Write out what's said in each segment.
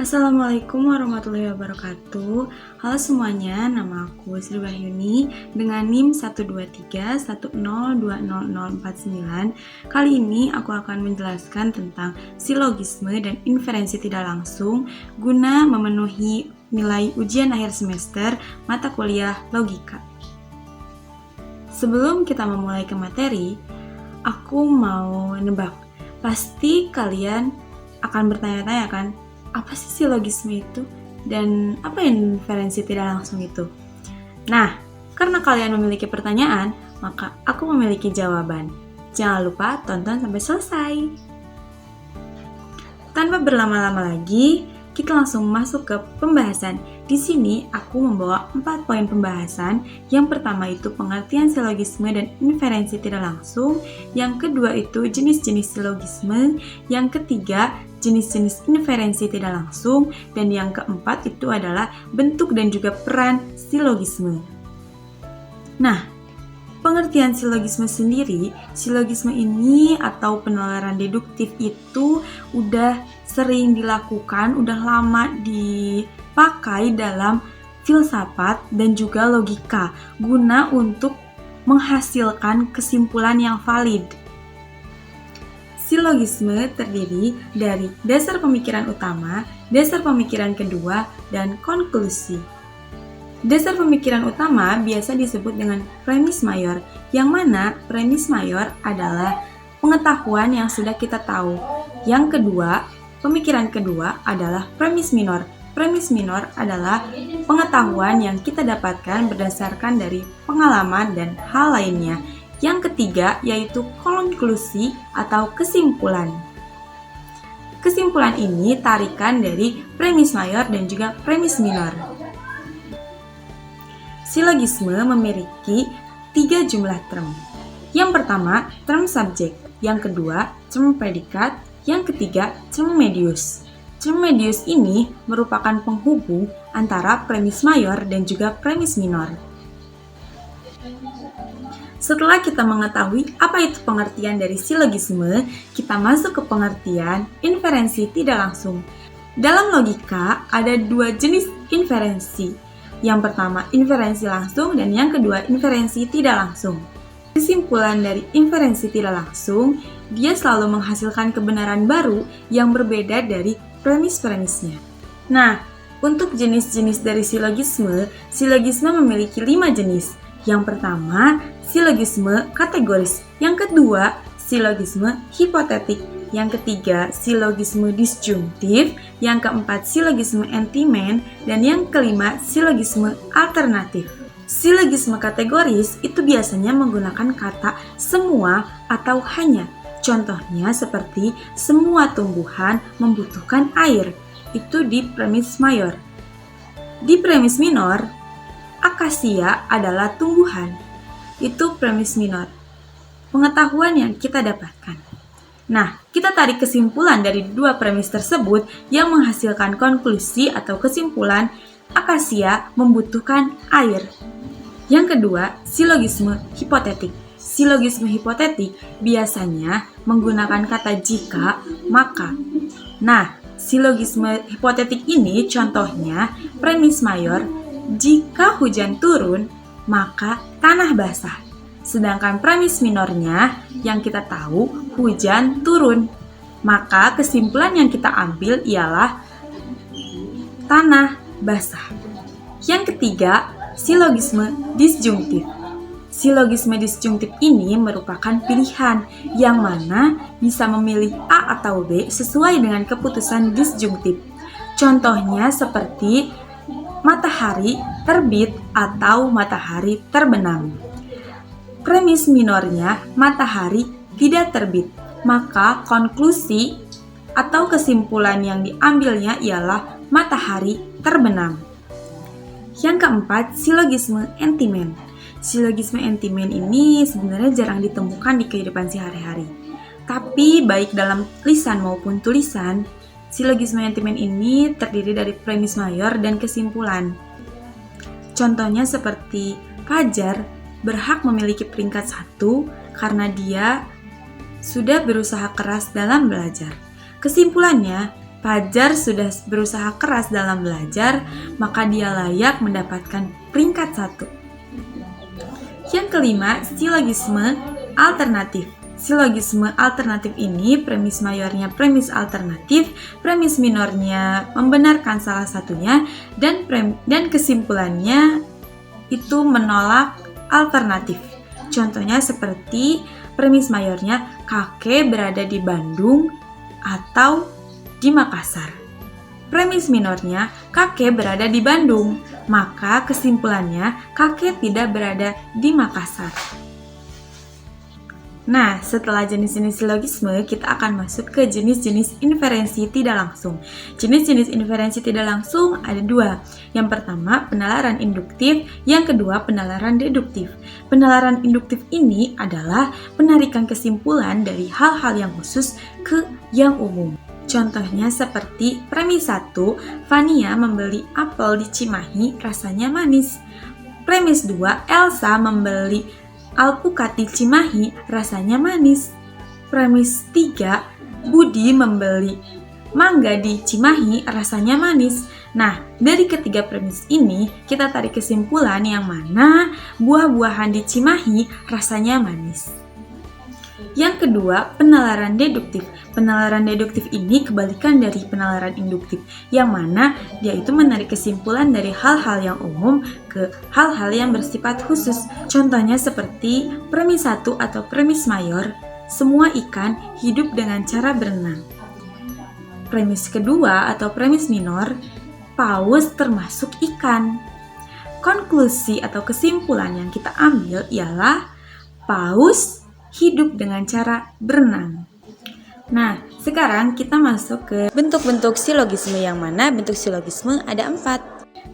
Assalamualaikum warahmatullahi wabarakatuh. Halo semuanya, nama aku Sri Wahyuni dengan NIM 12310200049. Kali ini aku akan menjelaskan tentang silogisme dan inferensi tidak langsung guna memenuhi nilai ujian akhir semester mata kuliah logika. Sebelum kita memulai ke materi, aku mau nebak. Pasti kalian akan bertanya-tanya kan, apa sih silogisme itu? Dan apa inferensi tidak langsung itu? Nah, karena kalian memiliki pertanyaan, maka aku memiliki jawaban. Jangan lupa tonton sampai selesai. Tanpa berlama-lama lagi, kita langsung masuk ke pembahasan. Di sini aku membawa 4 poin pembahasan. Yang pertama itu pengertian silogisme dan inferensi tidak langsung. Yang kedua itu jenis-jenis silogisme. Yang ketiga jenis-jenis inferensi tidak langsung. Dan yang keempat itu adalah bentuk dan juga peran silogisme. Nah, pengertian silogisme sendiri, silogisme ini atau penalaran deduktif itu udah sering dilakukan, udah lama dipakai dalam filsafat dan juga logika guna untuk menghasilkan kesimpulan yang valid. Silogisme terdiri dari dasar pemikiran utama, dasar pemikiran kedua, dan konklusi. Dasar pemikiran utama biasa disebut dengan premis mayor, yang mana premis mayor adalah pengetahuan yang sudah kita tahu. Yang kedua, pemikiran kedua adalah premis minor. Premis minor adalah pengetahuan yang kita dapatkan berdasarkan dari pengalaman dan hal lainnya. Yang ketiga yaitu konklusi atau kesimpulan. Kesimpulan ini tarikan dari premis mayor dan juga premis minor. Silogisme memiliki 3 jumlah term. Yang pertama, term subjek. Yang kedua, term predikat. Yang ketiga, term medius. Term medius ini merupakan penghubung antara premis mayor dan juga premis minor. Setelah kita mengetahui apa itu pengertian dari silogisme, kita masuk ke pengertian inferensi tidak langsung. Dalam logika, ada 2 jenis inferensi. Yang pertama, inferensi langsung, dan yang kedua, inferensi tidak langsung. Kesimpulan dari inferensi tidak langsung, dia selalu menghasilkan kebenaran baru yang berbeda dari premis-premisnya. Nah, untuk jenis-jenis dari silogisme, silogisme memiliki 5 jenis. Yang pertama, silogisme kategoris. Yang kedua, silogisme hipotetik. Yang ketiga, silogisme disjungtif. Yang keempat, silogisme entimen. Dan yang kelima, silogisme alternatif. Silogisme kategoris itu biasanya menggunakan kata semua atau hanya. Contohnya seperti semua tumbuhan membutuhkan air. Itu di premis mayor. Di premis minor, akasia adalah tumbuhan. Itu premis minor. Pengetahuan yang kita dapatkan. Nah, kita tarik kesimpulan dari 2 premis tersebut yang menghasilkan konklusi atau kesimpulan akasia membutuhkan air. Yang kedua, silogisme hipotetik. Silogisme hipotetik biasanya menggunakan kata jika, maka. Nah, silogisme hipotetik ini contohnya premis mayor, jika hujan turun, maka tanah basah. Sedangkan premis minornya yang kita tahu hujan turun. Maka kesimpulan yang kita ambil ialah tanah basah. Yang ketiga, silogisme disjungtif. Silogisme disjungtif ini merupakan pilihan yang mana bisa memilih A atau B sesuai dengan keputusan disjungtif. Contohnya seperti matahari terbit atau matahari terbenam. Premis minornya matahari tidak terbit, maka konklusi atau kesimpulan yang diambilnya ialah matahari terbenam. Yang keempat, silogisme entimen. Silogisme entimen ini sebenarnya jarang ditemukan di kehidupan sehari-hari. Tapi baik dalam lisan maupun tulisan, silogisme entimen ini terdiri dari premis mayor dan kesimpulan. Contohnya seperti Fajar berhak memiliki peringkat 1 karena dia sudah berusaha keras dalam belajar. Kesimpulannya, Fajar sudah berusaha keras dalam belajar, maka dia layak mendapatkan peringkat 1. Yang kelima, silogisme alternatif. Silogisme alternatif ini premis mayornya premis alternatif, premis minornya membenarkan salah satunya, dan kesimpulannya itu menolak alternatif. Contohnya seperti premis mayornya kakek berada di Bandung atau di Makassar. Premis minornya kakek berada di Bandung, maka kesimpulannya kakek tidak berada di Makassar. Nah, setelah jenis-jenis silogisme, kita akan masuk ke jenis-jenis inferensi tidak langsung. Jenis-jenis inferensi tidak langsung ada 2. Yang pertama, penalaran induktif. Yang kedua, penalaran deduktif. Penalaran induktif ini adalah penarikan kesimpulan dari hal-hal yang khusus ke yang umum. Contohnya seperti premis 1, Fania membeli apel di Cimahi, rasanya manis. Premis 2, Elsa membeli alpukat di Cimahi, rasanya manis. Premis 3, Budi membeli mangga di Cimahi, rasanya manis. Nah, dari ketiga premis ini, kita tarik kesimpulan yang mana buah-buahan di Cimahi rasanya manis. Yang kedua, penalaran deduktif. Penalaran deduktif ini kebalikan dari penalaran induktif, yang mana dia itu menarik kesimpulan dari hal-hal yang umum ke hal-hal yang bersifat khusus. Contohnya seperti premis 1 atau premis mayor, semua ikan hidup dengan cara berenang. Premis kedua atau premis minor, paus termasuk ikan. Konklusi atau kesimpulan yang kita ambil ialah paus hidup dengan cara berenang. Nah, sekarang kita masuk ke bentuk-bentuk silogisme, yang mana bentuk silogisme ada 4.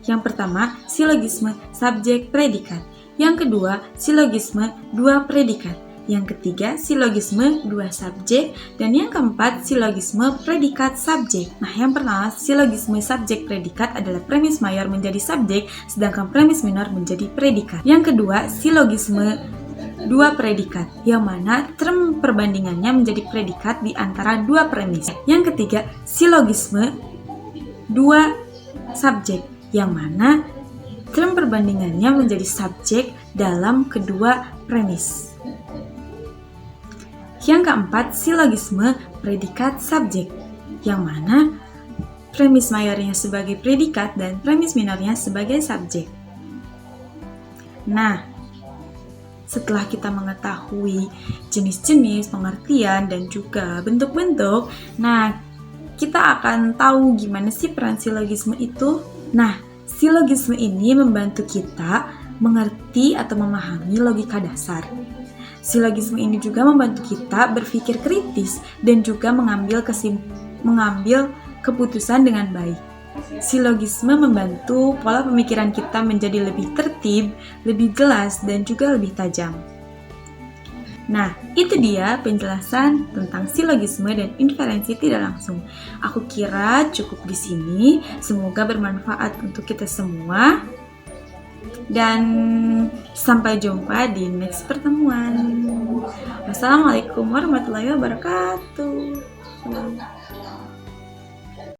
Yang pertama, silogisme subjek predikat. Yang kedua, silogisme 2 predikat. Yang ketiga, silogisme 2 subjek. Dan yang keempat, silogisme predikat subjek. Nah, yang pertama, silogisme subjek predikat adalah premis mayor menjadi subjek, sedangkan premis minor menjadi predikat. Yang kedua, silogisme 2 predikat, yang mana term perbandingannya menjadi predikat di antara 2 premis. Yang ketiga, silogisme 2 subjek, yang mana term perbandingannya menjadi subjek dalam kedua premis. Yang keempat, silogisme predikat subjek, yang mana premis mayornya sebagai predikat dan premis minornya sebagai subjek. Nah, setelah kita mengetahui jenis-jenis, pengertian, dan juga bentuk-bentuk, nah, kita akan tahu gimana sih peran silogisme itu. Nah, silogisme ini membantu kita mengerti atau memahami logika dasar. Silogisme ini juga membantu kita berpikir kritis dan juga mengambil keputusan dengan baik. Silogisme membantu pola pemikiran kita menjadi lebih tertib, lebih jelas, dan juga lebih tajam. Nah, itu dia penjelasan tentang silogisme dan inferensi tidak langsung. Aku kira cukup di sini. Semoga bermanfaat untuk kita semua. Dan sampai jumpa di next pertemuan. Wassalamualaikum warahmatullahi wabarakatuh.